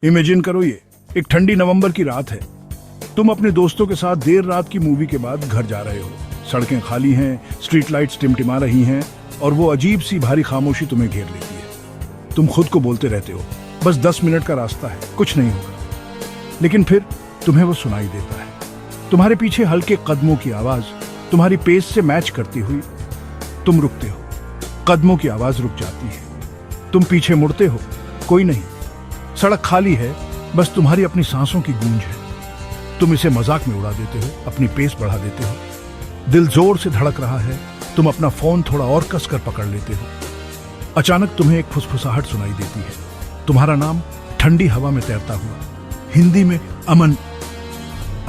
Imagine करो, ये एक ठंडी नवंबर की रात है। तुम अपने दोस्तों के साथ देर रात की मूवी के बाद घर जा रहे हो। सड़कें खाली हैं, स्ट्रीट लाइट्स टिमटिमा रही हैं और वो अजीब सी भारी खामोशी तुम्हें घेर लेती है। तुम खुद को बोलते रहते हो, बस 10 मिनट का रास्ता है, कुछ नहीं होगा। लेकिन फिर तुम्हें वो सुनाई देता है। तुम्हारे पीछे हल्के कदमों की आवाज, तुम्हारी पेस से मैच करती हुई। तुम रुकते हो, कदमों की आवाज रुक जाती है। तुम पीछे मुड़ते हो, कोई नहीं, सड़क खाली है, बस तुम्हारी अपनी सांसों की गूंज है। तुम इसे मजाक में उड़ा देते हो, अपनी पेस बढ़ा देते हो। दिल जोर से धड़क रहा है, तुम अपना फोन थोड़ा और कसकर पकड़ लेते हो। अचानक तुम्हें एक फुसफुसाहट सुनाई देती है, तुम्हारा नाम ठंडी हवा में तैरता हुआ। हिंदी में अमन।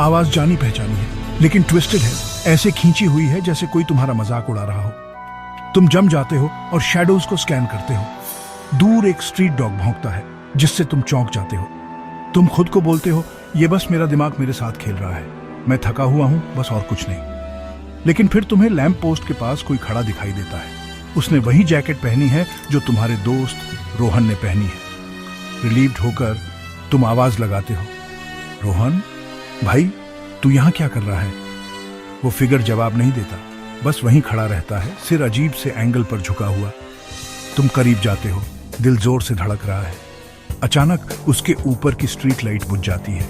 आवाज जानी पहचानी है, लेकिन ट्विस्टेड है, ऐसे खींची हुई है जैसे कोई तुम्हारा मजाक उड़ा रहा हो। तुम जम जाते हो और शैडोज को स्कैन करते हो। दूर एक स्ट्रीट डॉग भौंकता है, जिससे तुम चौंक जाते हो। तुम खुद को बोलते हो, ये बस मेरा दिमाग मेरे साथ खेल रहा है, मैं थका हुआ हूं, बस और कुछ नहीं। लेकिन फिर तुम्हें लैंप पोस्ट के पास कोई खड़ा दिखाई देता है। उसने वही जैकेट पहनी है जो तुम्हारे दोस्त रोहन ने पहनी है। रिलीव्ड होकर तुम आवाज लगाते हो, रोहन भाई, तू यहां क्या कर रहा है? वो फिगर जवाब नहीं देता, बस वहीं खड़ा रहता है, सिर अजीब से एंगल पर झुका हुआ। तुम करीब जाते हो, दिल जोर से धड़क रहा है। अचानक उसके ऊपर की स्ट्रीट लाइट बुझ जाती है।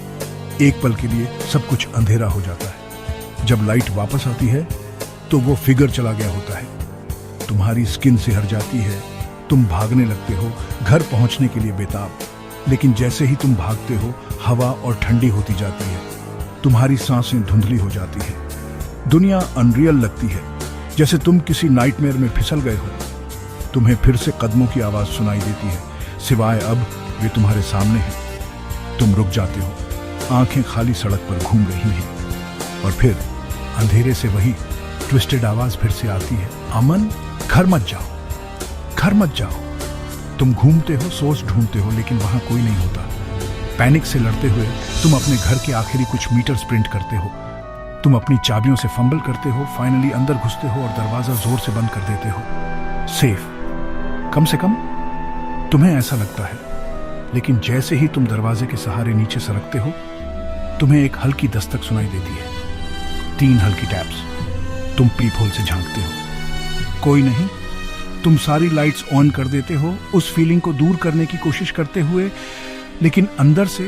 एक पल के लिए सब कुछ अंधेरा हो जाता है। जब लाइट वापस आती है तो वो फिगर चला गया होता है। तुम्हारी स्किन सिहर जाती है, तुम भागने लगते हो, घर पहुंचने के लिए बेताब। लेकिन जैसे ही तुम भागते हो, हवा और ठंडी होती जाती है, तुम्हारी सांसें धुंधली हो जाती है। दुनिया अनरियल लगती है, जैसे तुम किसी नाइटमेयर में फिसल गए हो। तुम्हें फिर से कदमों की आवाज सुनाई देती है, सिवाय अब वे तुम्हारे सामने हैं। तुम रुक जाते हो, आंखें खाली सड़क पर घूम रही हैं। और फिर अंधेरे से वही ट्विस्टेड आवाज फिर से आती है, अमन, घर मत जाओ, घर मत जाओ। तुम घूमते हो, सोर्स ढूंढते हो, लेकिन वहां कोई नहीं होता। पैनिक से लड़ते हुए तुम अपने घर के आखिरी कुछ मीटर स्प्रिंट करते हो। तुम अपनी चाबियों से फंबल करते हो, फाइनली अंदर घुसते हो और दरवाजा जोर से बंद कर देते हो। सेफ, कम से कम तुम्हें ऐसा लगता है। लेकिन जैसे ही तुम दरवाजे के सहारे नीचे सरकते हो, तुम्हें एक हल्की दस्तक सुनाई देती है। 3 हल्की टैप्स। तुम पीप होल से झांकते हो, कोई नहीं। तुम सारी लाइट्स ऑन कर देते हो, उस फीलिंग को दूर करने की कोशिश करते हुए, लेकिन अंदर से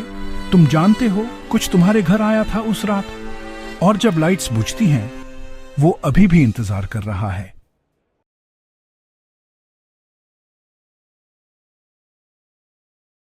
तुम जानते हो कुछ तुम्हारे घर आया था उस रात। और जब लाइट्स बुझती हैं, वो अभी भी इंतजार कर रहा है।